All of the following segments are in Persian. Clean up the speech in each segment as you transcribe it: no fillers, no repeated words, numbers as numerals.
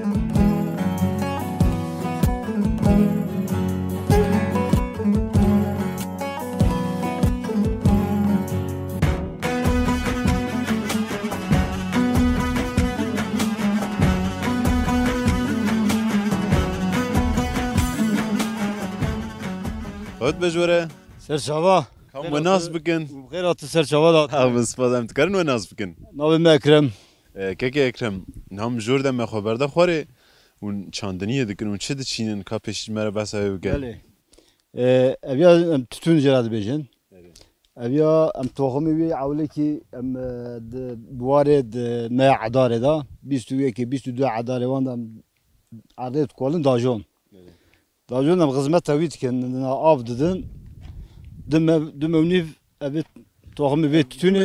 هات بجوره سرچاوا هم وناس بکن بخيرات سرچاوا دات هم سپادم تکرن وناس بکن ناوی مکرم که اکرم هم جور دم خبر ده خوره اون چاندنیه دکن اون چه دچینن که پیش مرا بس هاي بگن بله ابیا تتون جراد بیجن ابیا توخمی بی عولی کی بوارد ما عداره دا 21 22 عداره وان عدد کولن داجون داجون خدمت توید کن آب دادن دم ونیف ابی توخمی بی تتونه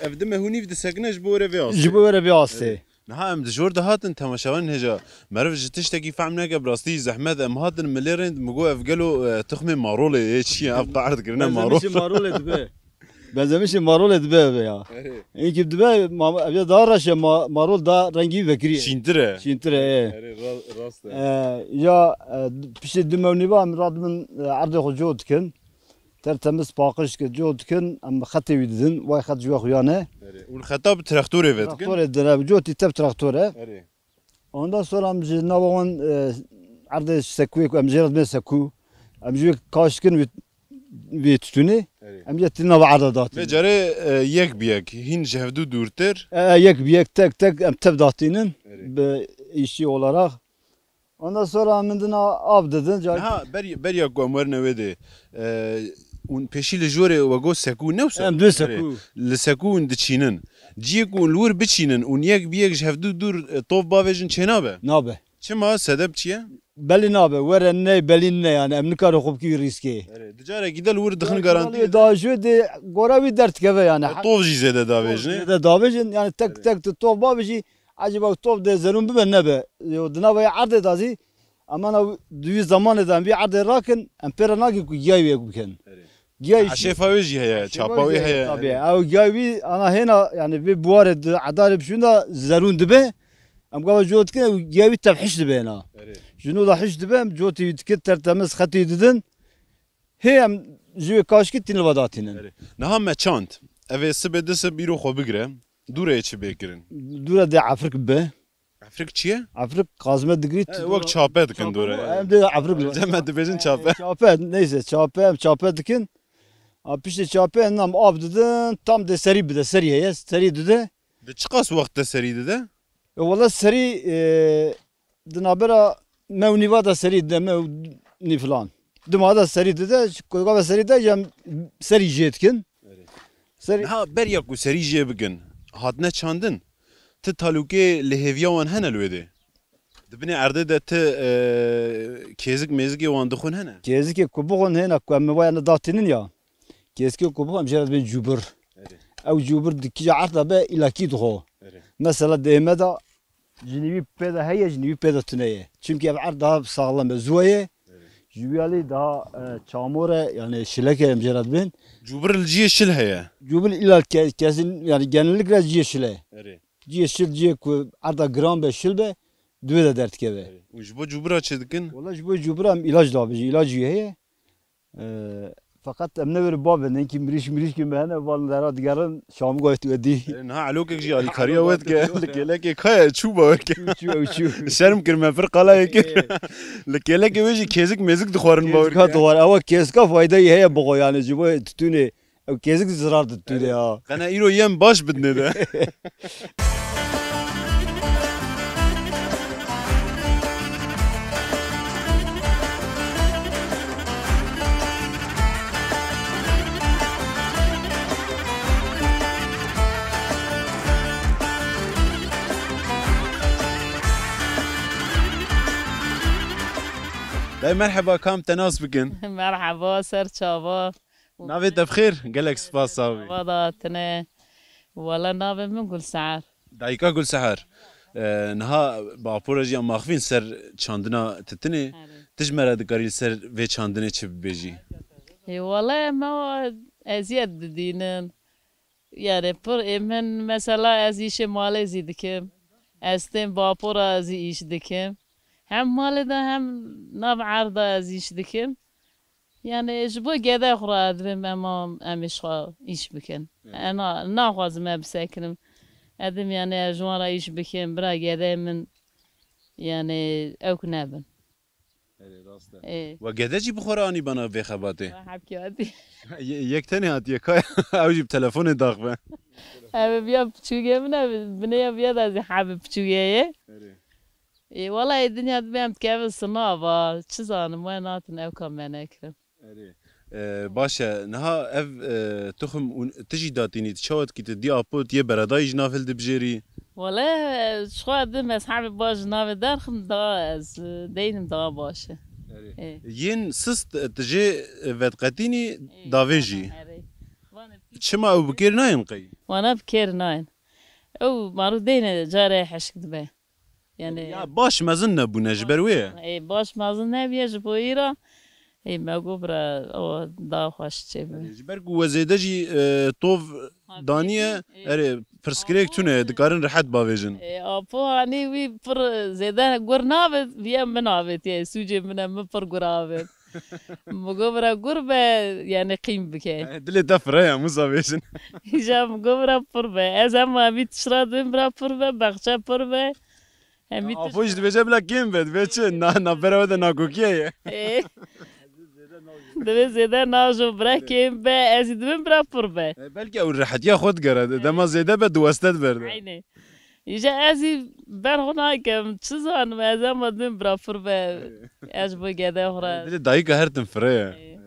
افدم هونیف دسکنش بوره بیاس جبوره بیاسته نها ام دجور ده هاتن تماشاون هجا مرف جتشتكي فهم ناقه براستي زحمت ام هاتن مليرند مقو افقلو تخمي مارولي ايش ابقى عرض كرنا مارول مارول دبه بنزمش مارول دبه يا اینکه دبه ابي دارش مارول دا رنگی بکری شينتره شینتره راست یا پیش دمونی با مراد من عرض خجود کن ترتمس باقش که جود کن ام خطی ویدن وای خط جو خویانه اون خطاب تراختوره vet تراktör edene جوتی تب تراktörü ondan sonra am navon عرض سکوی ام جرد من سکو ام جو کاشکن وی تتونی ام جت نو عرض دات ve care yek biyek hin jevdu durter yek bir tek tek em teb datinin be işi olarak ondan sonra amındına ab dedin ha ber ya gomer nevede un peşi le jore ve go seku ne em de seku le seku un dçinin ciyek un lur biçinin un yek biyek jevdu dur tof bavejin çenabe nabe çema sedep çiye belli nabe veren ne belli ne yani em nikar xub ki riske dicare gidel vur dıkın garanti daha şu de goravi dert keve yani tof jizede davejne de davejin yani tek tek tof baveji acaba tof de zerun be ne be dına ve arde dazi ama düğü zaman eden bir arde rakın empera nagi ku yay ve kuken yay şefavi heye çapavi heye tabii o yay ana hena yani bir buarد عدالة بشونا زرون دبه ام قال جوت كده ياوي تبحش دبينا شنو لا حش دبه جوتي يتكتر تمس خطي ددن هي ام جو كاشكتين الوداتين نها ما çant eve sibedese biro xo bigre dure içi bekirin دورا دي عفرك به Afrik çiye عفرك قازمه دغريت وقت çape dikin dure hem de عفرك Zemed dibejin çape çape neyse çape dikin apişte çape nam abdın tam de seri bir de seriye seri dedi de çıkas vakte seriydi de valla seri dinabera mevniva da seri de mevni falan dimada seri dedi koyga seri de yem seri jetkin seri ha ber yaku seriye bigin hatne çandın te taluke lehevyawan henel wede dibine erde de te kezik mezgi wan dixun hene kezik kubuğun hena kumme vayana datinin ya keski kubuğum jered ben cubur او جوبر دكي عرضه به الى كيد هو مثلا ديمدا جنيبي بيدا هي جنيبي بيدا تنيه çünkü عرضها sağlam زويه جويالي دا çamure yani şileke mcerad ben cubur ciye şil heye cubur ila kesin yani genellikle ciye şile ciye şil ciye ku arda gram be şil be düve de dert keve bu cubur açıdıkın vallahi bu cubram ilaç da bir ilaç yiye fakat emne ver babı ne ki miriş ki ben vallahi diğerin şam goytu edi ha alok ki ali kariya wet ke leke kaya çuba ke şerm kirme firqala ke leke veji kezik mezik dixwarin bawr ka doğar ama keska fayda heye bu yani jibo tutune kezik zarar tutune ya kana iro yem baş bidne de مرحبا كام تناس بكن مرحبا سر شابا نافيت بخير قالك سباس صاوي وضعتنا ولا نافي من كل سعر دايكا كل سحر نها باپورجي ماخفين سر چاندنا تتني تجمر دكاري سر في چاندنه چه بيجي اي والله ما ازيد دينن يعني پر من مثلا ازي شمال زيدكم استن باپور از ایش دکم هم مال ده هم ناف عرض از ایش دکم يعني جبو جدا خرا درم اما امش خا ایش بکن انا ناخذ بسكنم ادم يعني جوان ايش بكم برا جدا من يعني او كنابن ايه وقداجي بخوراني بنا في خباتي حبكي ودي يك تاني هات يكاي او جيب تلفوني داغبه ابي بيا بتشوجي من بنيه بيا ده حابب بتشوجي ايه والله الدنيا بيم كيف الصنابه تشزان وينات او كمان اكرم باشا نها اف تخم تجي داتيني تشوت كي تدي ابوت يه براداي نافل دبجيري والله شو قدم اصحابي باش نافي دارخم داز دينم دا باشه ين سست تجي فتقتيني دافيجي شما او بكير ناين قي وانا بكير ناين او مارو دينا جاري حشك دبي يعني باش ما زلنا بونا جبرويه اي باش ما زلنا بيج بويرا اي ما قبرا او دا خوش تشبه جبركو وزيدجي طوف دانيه اري فرسكريك تونه دكارن رحت باويجن ابو اني وي بر زيدان قرنابت بيا منابت يا سوجي من مفر قرابت مقبرة قربة يعني قيم بكي دلي دفرة يا مصابيشن جا مقبرة قربة ازا ما بيت شراد برا قربة بخشة قربة افوش دبجاب لك كيم بيت بيتش نا برا ودا ناكوكيه دبي زيدا ناجو برا كيم با ازي دبي برا قربة بلكي او رحت يا خد قرد دما زيدا بد وستد برد عيني يجا ازي برغنا كم تشزان ما ازا ما دبي برا قربة اش بو قادا اخرى دلي دايكا هرتن فريا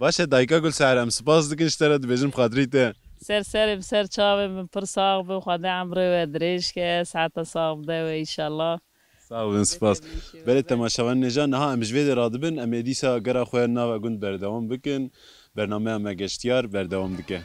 باشا دايكا قول سعر ام سباس دكن اشترت بيجن بخاطريته سر بسر چاوه من پر صاحب خدا عمرو و دريش که ساعت صاحب ده و ان شاء الله صاحب سپاس بله تماشاوان نجان ها ام جوید رادبن ام دیسا گرا خو ناو گوند بردوام بکن برنامه ام گشتیار بردوام دکه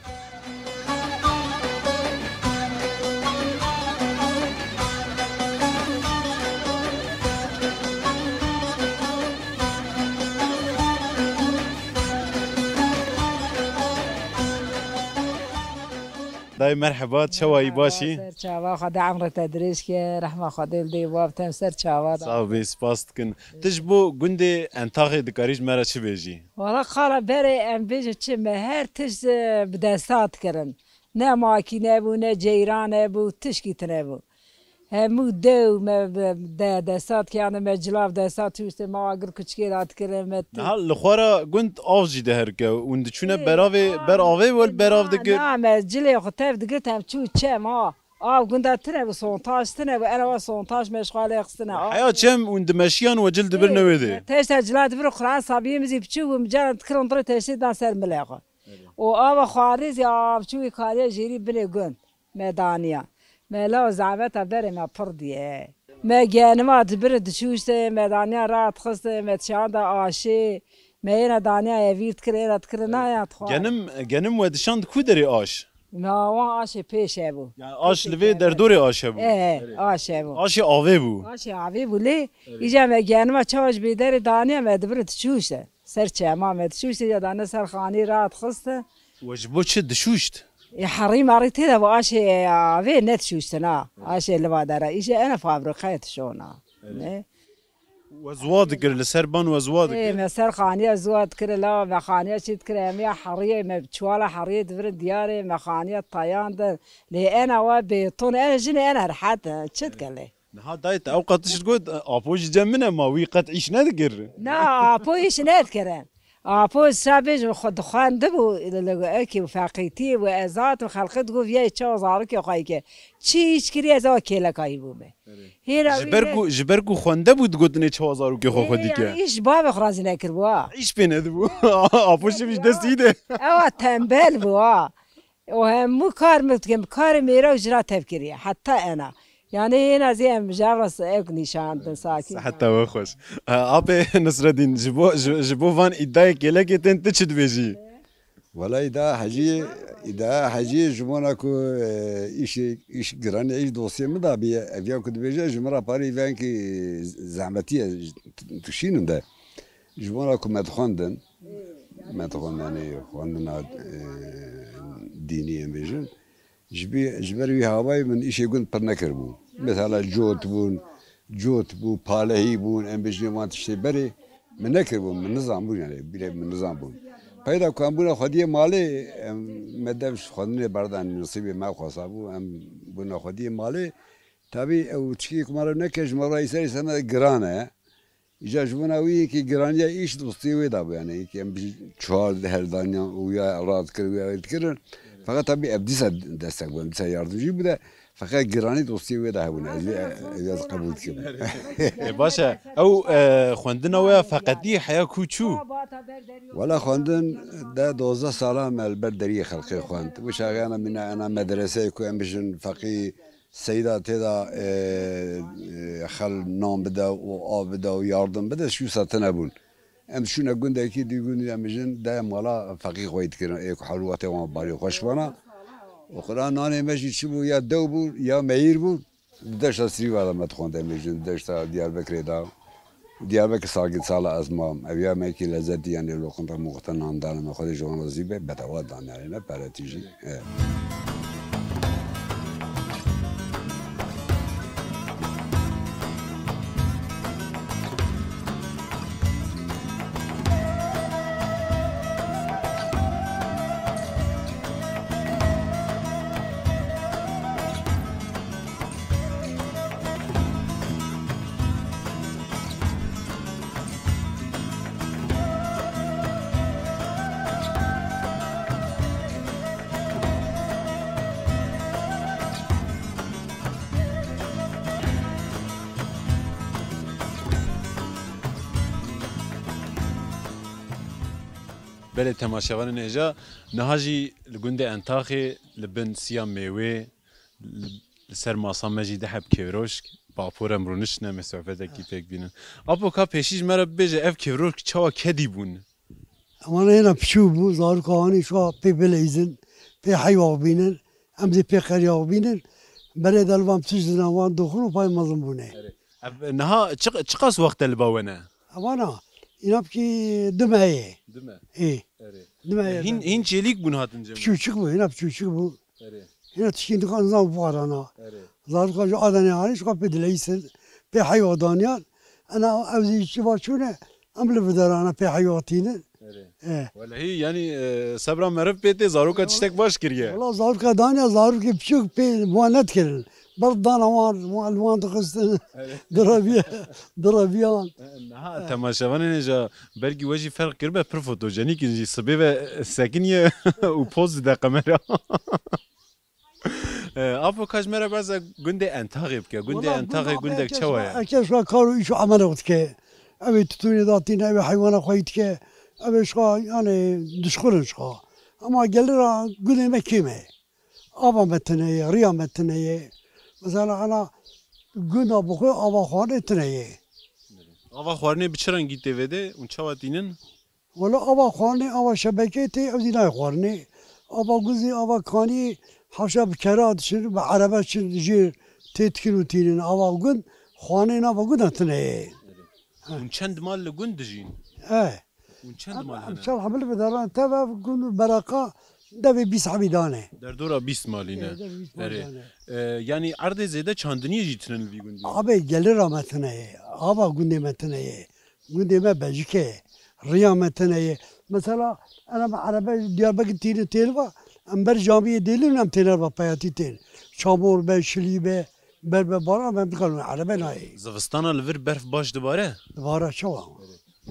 داي مرحبا شوي باشي سر چاوا خدا عمر تدریس که رحمه خدا دی باب تم سر چاوا صاحب سپاس دکن تجبو گوند انتاخ دکاریج مرا چه بیجی والا خاله بری ام بیج چه هر تش بدستات کرن نه ماکینه بو نه جیرانه بو تشکی تنه بو همو دو ما دستات که انا مجلاف دستات توست ما اگر کچکی رات کرم هل لخوارا گوند آوجی ده هرکه وند چونه براوی براوی ول براو دکر نه مجلی خطف دگرت هم چو چه ما گنده تنه بو سونتاش تنه بو انا سونتاش مشغال اقصنا حياة شم وند مشيان وجلد برنويدي تيست جلاد برو قران صابي مزي بچو مجرد تكرن طري تيست دان سر ملاقه و خارج يا بچو كاري جيري بلي گن ميدانيا ملا زعبت بره ما پردیه ما گنمات برد شوشت ميدانيا رات خست متشاند آشي ما دانيا يفيت كريرات كرنا يا تخوا گنم ودشاند کودری آش ما وان آشي پیشه بو يعني آش لوی در دوری آشه بو آشه بو آشی آوه بو آشي عوي بو لي يجا ما گنما چاوش بيدر دانيا ما برد شوشت سرچه ما متشوشت يا دانه سر خاني رات خست وجبو چه دشوشت حري مريت هذا واشي في نت شوشتنا اشي اللي بعد ايش انا فابريكات شونا وزواد كر لسربان وزواد ايه مسر خانيه زواد كر لا ما خانيه شيت كريميا حريه ما بتشواله حريه دبر دياري ما خانيه طيان لي انا وبيطون انا جني انا رحت شت قال لي ها دايت اوقات تشقود ابوش جمنا ما وي قد عيش ندقر لا ابوش نذكرن ابو سابج خد خان دبو اكي وفاقيتي وازات وخلقت جو في تشو زارك يقايك تشيش كري ازا كيلا كايبومه جبركو خونده بود گوتنه 4000 کی خو خودی که ايش باب خراز نكر بوا ايش بينه بو ابوش مش دستيده او تنبل بوا وهم كار متكم كار ميرا اجرا تفكيري حتى انا يعني هنا زي مجرس اك نشان ساكن حتى وخش ابي نصر الدين جبو فان اداي كيلا كي تنتشد بيجي والله إذا حاجي جمونا كو إيش قراني إيش دوسية مدا بيا كنت بيجا جمرا باري فانكي زعمتية تشينن ده جمونا كو مدخوندن يعني خواندنا دينيا بيجن جبروي هواي من إيش يقول برنكر بو مثلا جوت بون پالهی بون ام بجنوان تشتی بری من نکر بون من نظام بون يعني بلا من نظام بون پیدا کن بون خودی مالی مدامش خودنی بردن نصیب ما خواصابو ام بون خودی مالی تابی او تشکی کمارو نکش مرای سری سما گرانه ایجا جوانوی که گرانیه ایش دوستی ویدا بو يعني که ام چهار هر دنیا ویا راد کرد کردن فقط تابی ابدیس دستک بون دیس یاردمچی بوده فقط گرانی دوستی ویدا هبونه از قبول کردم باشه او خوندنا و فقطی حیا کوچو ولا خواندن ده 12 ساله مال بردری خلقی خواند و شاگانا من انا مدرسه کو ام بجن فقی سیدا تدا خل نام بده و آب بده و یاردم بده شو ساتنه بون ام شونه گنده کی دی گنده ام بجن ده مالا فقی خوید کردن یک حلوات و باری خوشبانا و قرآن نانی مجید چی بود یا دو بود یا مهیر بود دشت سری وادم متخونده میشن دشت دیاربکر دا دیاربکر ساگت سال از ما اویا میکی لذتی یعنی لوکن را مقتن آمدن خود جوان وزیبه بدواد دان یعنی نه پرتیجی بله تماشاوان نجا نهاجی لگنده انتاخی لبن سیام میوه سر ماسام مجید حب کیروشک باپور امرونش نه مسافت کی پک بینن اپو کا پیشیش مرا بجه اف کیروش چوا کدی بون اما هنا بشو بو زار کهانی شو پی بلیزن پی حیوان بینن امزی پی خریاب بینن برای دلوام تجدن وان دخول و پای مظلوم بونه نها چقاس وقت الباونه اما نه اینا بکی دمه دمه ای دمه هین چلیک بون هاتن جم بچوچک بو اینا بچوچک بو اینا تشکین دکان زام بوارنا زار کجا آدمی هایی شو پی دلیسن پی حیوانیان انا اوزی چی باشونه امل بدرانا پی حیوانینه ولی هی یعنی صبر مرف پیته زارو کا تشتک باش کریه والله زار کا دانیا زارو کی بچوک پی موانت کردن برد دانا وان تخستن درابیان نها تماشاوان نجا برگی وجی فرق کربه پر فوتوجنیک انجی سبب سکنیه و پوز ده کامera افو کاج مرا باز گنده انتاقی بکه گنده انتاقی گنده چواه اکیش را کارو ایشو عمله بود که اوی تطوری داتین اوی حیوان خواهید که اوی شخوا یعنی دشخورن شخوا اما گلی را گنده مکیمه آبا متنه ریا متنه مثلا انا گنده بخواه آبا خوانه تنه آوا خوارنه بچران گیته وده اون چوا دینن ولی آبا خوانه آبا شبکه تی اوزی نای خوارنه آبا گوزی آبا کانی حاشا بکرات شد به عربه شد جیر تیتکیلو تینن آبا گند خوانه آبا گنده تنه اون چند مال لگون دجین اون چند مال هنه امشال حمل بدارن تبا گند براقا دبی 20 حمیدانه در دورا 20 مالینه یعنی عرض زیده چاندنی جیتنن وی گندی آبا گلی را متنه آبا گنده متنه گنده ما بجکه ریا متنه مثلا انا عربه دیاربکر تینه تیل و امبر جامعه دیلیم هم تینر با پیاتی تین چامور به شلی به بر به بارا من بکنم عربه نایی زوستانا لور برف باش دوباره دوباره شو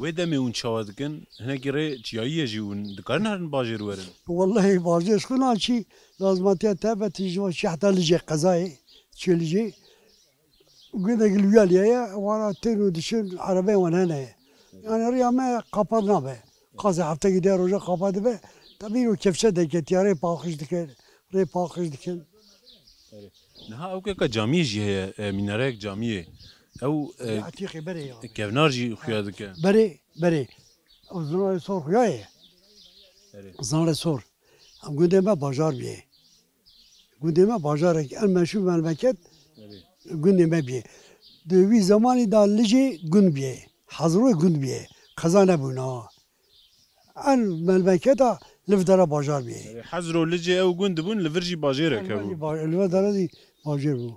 و دمی اون چوا دکن هنه گره چیاییه جیون دکارن هرن باجر ورن والله بازش کنه چی لازماتیه تبه تجوا شحتا لجی قضایی چی لجی وقد قلبيالي وانا تينو دشين عربي وانا هنا يعني ريا ما قبض نابه قاضي حتى كده رجع قبض به تبينو كيف شد كتياري باخش دكان ري باخش دكان نها او که جامی جی مینارک جامیه او عتيقي بري کفنار جی خویا دکه بري او زنار صور خياي زنار صور ام قدام بازار بيه قدام بازارك انا شو مملكت قدام بيه دوی زمانی دا لجی گند بیه حضروی گند بیه خزانه بونا ان مملکتا لفدارا بازار بیه حضرو لجی او گند بون لورجی باجره که بو لفدارا دی باجر بو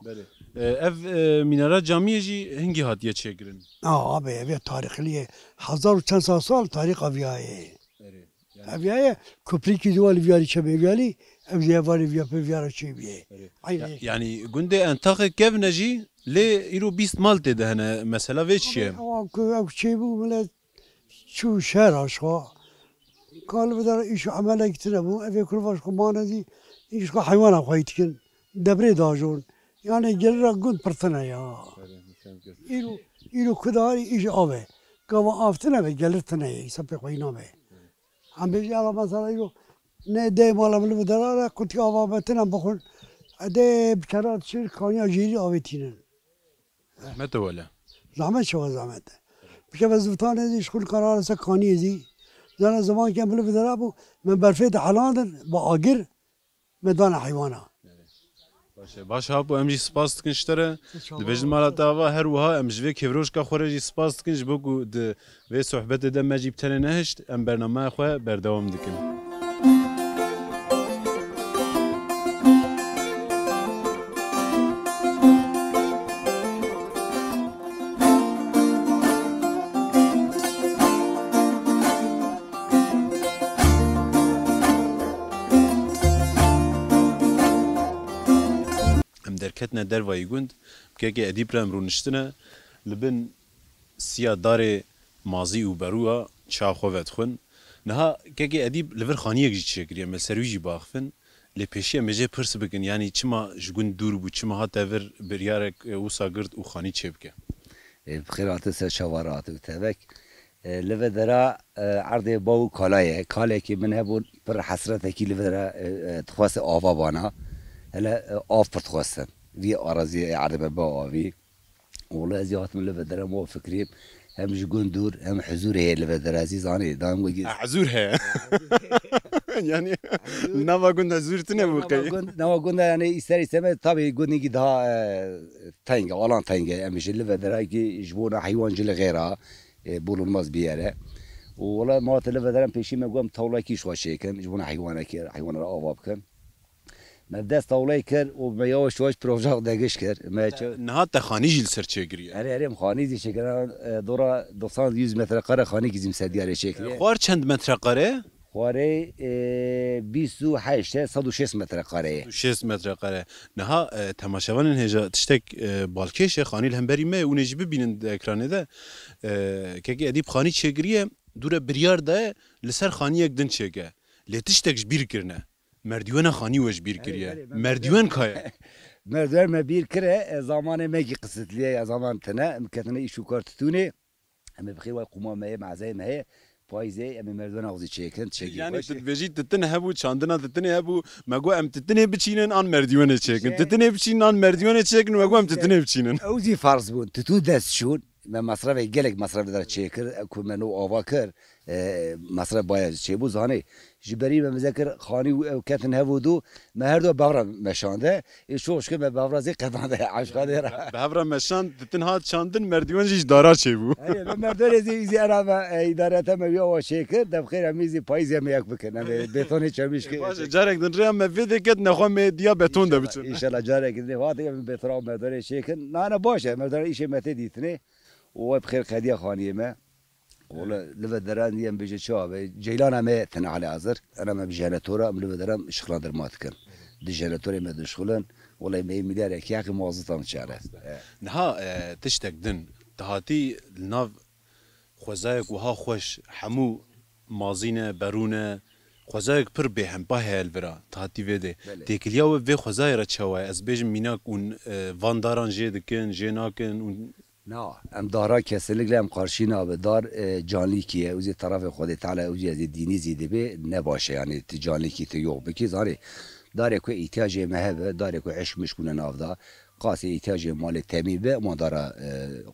اف مینارات جامیه جی هنگی هاتیه چگرن آبه اویا تاریخیه 1000 و چند سال تاریخ اویایه اویایه کپری کی دوال ویاری چه بیالی اویا والی ویا په ویارا چی بیه يعني گنده انتاق كيف نجي لي يرو 20 مالتي ده هنا مثلا ويتشي او چی بو مل شو شهر اشوا قال بدر ایش عمله گتره بو اویا کروش خمانه دی ایش کو حیوان خایتکن دبره داجون yani gelir gün pırtına ya. İru kudari iş ave. Kama aftına ve gelir tane. Sapı koyna be. Am bir yala mesela iru ne de malamlı bu dara kuti avametine bakın. Ade bir kere şir kanya jiri avetinin. متى ولا Zahmet şova zahmet. Bir kere zıvtan edi şkul kararsa kani edi. Zana zaman kemli bu dara bu. Men berfet halandır. Bu agir medana hayvana. باش هابو ام جي سپاس دکن شتره دبجن مالا داوا هر وها ام جوی کیروش کا خوره جی سپاس دکن جبو د و صحبت ده مجیب تنه نهشت ام برنامه خو بردوام دکن درکتنا در وای گوند که ادیب رم رونشتنه لبن سیا دار مازی و بروا چاخوت خون نه که ادیب لور خانیه گی چکریه مسرویجی باخفن لپیشی مجه پرس بکن یعنی چما جگون دور بو چما هات ور بریارک او ساگرد او خانی چبکه بخیرات سر شوارات و تبک لور درا عرض باو کالایه کاله که من هبون پر حسرت کی لور درا تخواست آوا بانا هلا آف بتخواستن وی آرازی عربه با آوی والله ازیات من لفت درم و فکریم هم جگون دور هم حضور هی لفت در عزیز آنی دام وگی حضور هي يعني نوا قلنا زورتنا بوكي نوا قلنا يعني يستري سمة طبعا قلنا كي ده تانجا ولا تانجا هم مش لفت در كي يجبونا حيوان جل غيرها بولو الماس بياره والله ما تلفت درم بيشي ما قام طاولة كيش واشيكن يجبونا حيوانا كي حيوان رأواب كن ما بدست طاولة كر وبياوش واش بروجاق داقش كر ما نهات تخاني جيل سر چگریه أنا مخاني زي شكرا دورا 200 متر قرة خاني كزيم سديارة شكل خوار چند متر قره خواري 28 106 متر قرة 6 متر قره نها تماشاوان هجا تشتك بالکش خانی الهمبری ما و نجيب ببینن اکرانه ده که ادیب خانی چگریه دوره بریار ده لسر خانی یک دن چگه لتشتکش بیر کرنه مردوان خانی وش بیر کریه مردوان کایه مردوان ما بیر کره زمان ما کی قصتلیه زمان تنه مکتنه ایشو کارتونه اما بخیر وای قمامه معزه مه پایزه اما مردوان آغازی چکن چگی يعني تتفجي تتنه هبو چاندنا تتنه هبو مگو ام تتنه بچینن آن مردوان چکن تتنه بچینن آن مردوان چکن مگو ام تتنه بچینن اوزی فرض بود تتو دست شون من مصرف گلک مصرف داره چکر کو منو آوا کر مصرف باید چه بود زانه جبری من مذکر خانی و کتن هودو ما هر دو باورم مشانده شوش که باورازی قدانده عشقاده را باورم مشان تتن هات چاندن مردوان جیش دارا چه بو من مردوان زی انا اداره تم بیا و شکر دم خیر میزی پایزی می یک بکنم بتون چمیش که باشه جارک دن ریا مفیده کد نخوا مدیا بتون ده بچن ان شاء الله جارک دن وقتی بترا مردوان شکر نه باشه مردوان ایش مته دیتنه و بخیر خدیه خانیه ما والله لفت دران ديم بيجي شاب جيلان ما تنا على عذر انا ما بجانتورا من لفت دران شغل در ماتكن دي جانتوري ما دشغلن والله ما مليار كياك موظفه شعره نها تشتك دن تهاتي الناف خوزايك وها خوش حمو مازينه برونه خوزايك پر بهم باهل برا تهاتي وده تيكليا و خوزايرا تشوا از بيج ميناك اون وان داران جدكن جناكن نه ام دارا kesinlikle ام karşı نابدار canlı kiye uzi tarafı خود تعالی uzi dini zide be ne başı yani canlı ki te yok beki zari dare ko ihtiyacı mehve dare ko eşmiş kunen avda qasi ihtiyacı mali temibe ma dara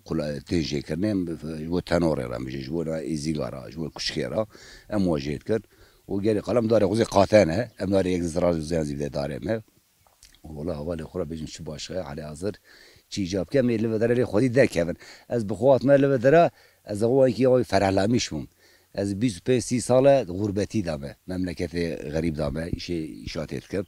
kula teje kernem bu tanor era mije bu izigara bu kuşkera em wajid kir و geri qalam dare uzi qatana em dare ek zarar uzi zide dare me والله havale khura bejin şu başa ali hazır چی جاب که میل و داره خودی درکن از بخوات میل و داره از قوی که آی فرهلمیش بوم از 25 30 سال غربتی دامه مملکت غریب دامه ایشه ایشات کرد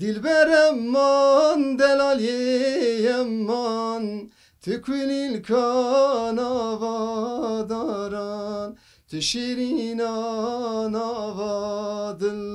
Dilberem man delaliyem man Tükünil kanavadaran Tişirinan avadillan